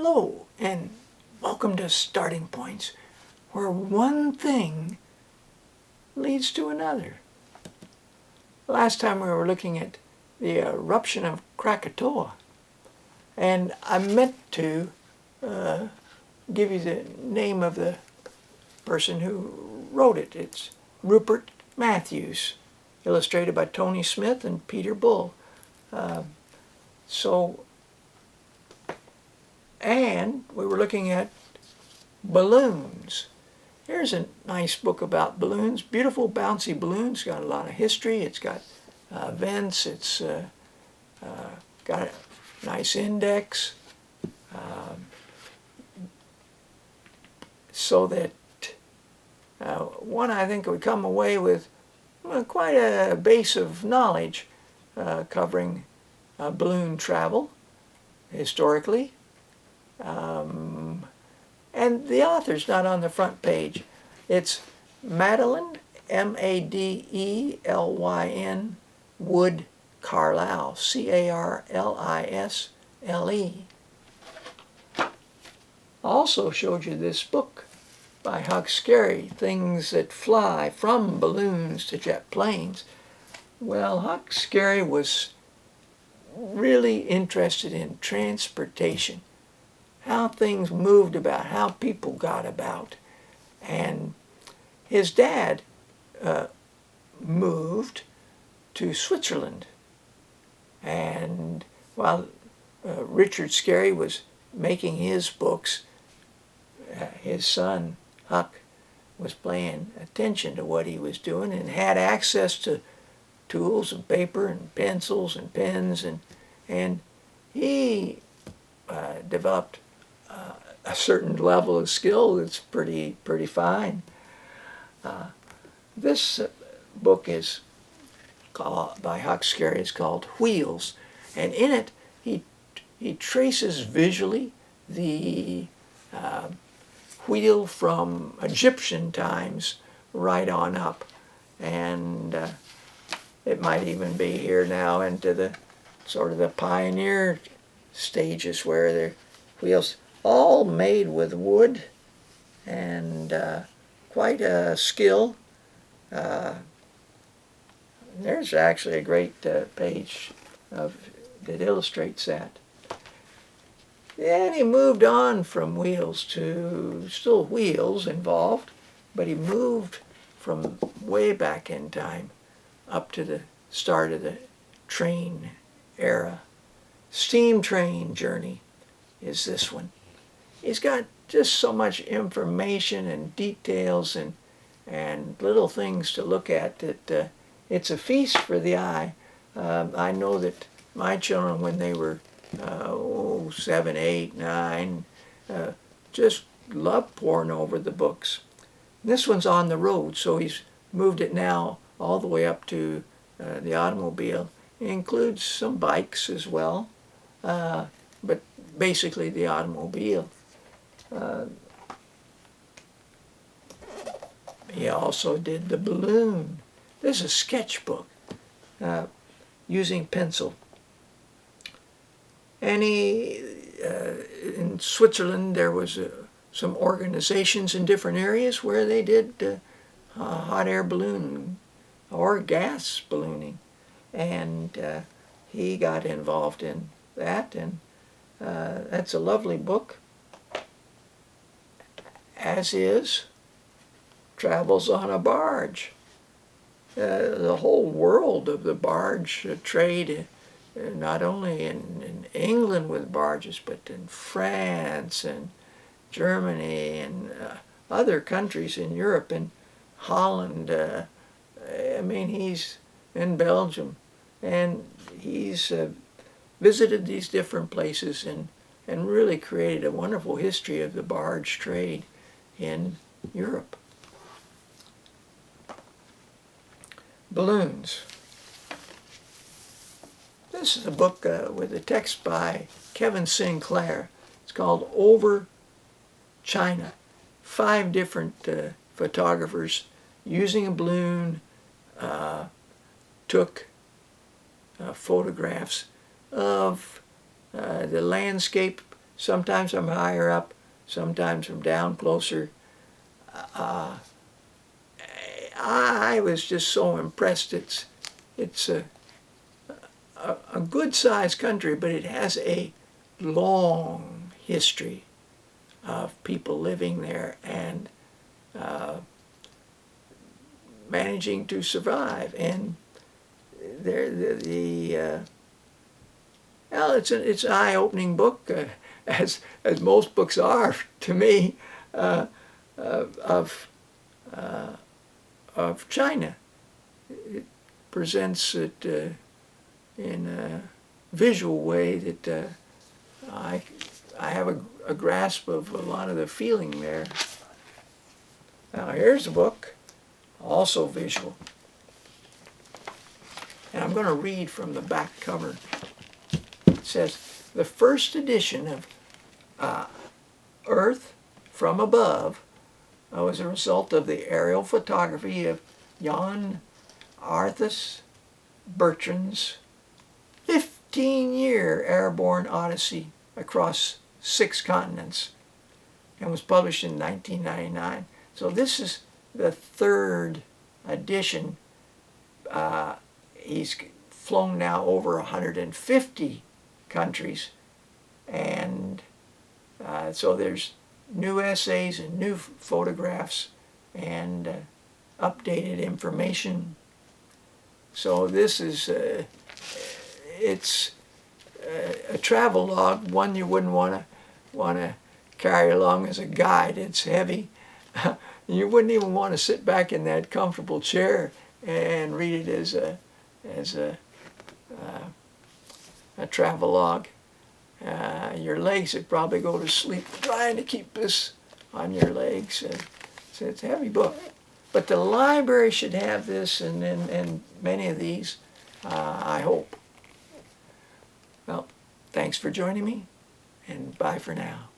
Hello, and welcome to Starting Points, where one thing leads to another. Last time we were looking at the eruption of Krakatoa, and I meant to give you the name of the person who wrote it. It's Rupert Matthews, illustrated by Tony Smith and Peter Bull. And we were looking at balloons. Here's a nice book about balloons. Beautiful, bouncy balloons. Got a lot of history. It's got events. It's got a nice index. So that one, I think, would come away with quite a base of knowledge covering balloon travel historically. And the author's not on the front page. It's Madeline, M-A-D-E-L-Y-N, Wood Carlisle, C-A-R-L-I-S-L-E. Also showed you this book by Huck Scarry, Things That Fly, From Balloons to Jet Planes. Well, Huck Scarry was really interested in transportation, how things moved about, how people got about. And his dad moved to Switzerland. And while Richard Scarry was making his books, his son, Huck, was paying attention to what he was doing and had access to tools and paper and pencils and pens, and he developed a certain level of skill that's pretty fine. This book is called, by Huck Scarry, is called Wheels, and in it he traces visually the wheel from Egyptian times right on up, and it might even be here now into the sort of the pioneer stages where they're wheels all made with wood, and quite a skill. There's actually a great page that illustrates that. Then he moved on from wheels to still wheels involved, but he moved from way back in time up to the start of the train era. Steam train journey is this one. He's got just so much information and details and little things to look at that it's a feast for the eye. I know that my children, when they were 7, 8, 9, just loved poring over the books. This one's on the road, so he's moved it now all the way up to the automobile. It includes some bikes as well, but basically the automobile. He also did the balloon. This is a sketchbook using pencil. And in Switzerland there was some organizations in different areas where they did hot air balloon or gas ballooning. And he got involved in that, and that's a lovely book, as is Travels on a Barge. The whole world of the barge trade, not only in England with barges, but in France and Germany and other countries in Europe, and Holland. I mean, he's in Belgium, and he's visited these different places and really created a wonderful history of the barge trade in Europe. Balloons. This is a book with a text by Kevin Sinclair. It's called Over China. 5 different photographers using a balloon took photographs of the landscape sometimes from higher up, sometimes from down closer. I was just so impressed. It's a good-sized country, but it has a long history of people living there and managing to survive. And well, it's an eye-opening book, as most books are to me, of China. It presents it in a visual way that I have a grasp of a lot of the feeling there. Now here's the book, also visual. And I'm going to read from the back cover. It says, the first edition of Earth from Above was a result of the aerial photography of Jan Arthus Bertrand's 15-year airborne odyssey across 6 continents, and was published in 1999. So this is the 3rd edition. He's flown now over 150 countries, and so there's new essays and new photographs and updated information. So this is it's a travel log, one you wouldn't want to carry along as a guide. It's heavy. You wouldn't even want to sit back in that comfortable chair and read it as a travel log. Your legs would probably go to sleep trying to keep this on your legs. So it's a heavy book. But the library should have this and many of these, I hope. Well, thanks for joining me, and bye for now.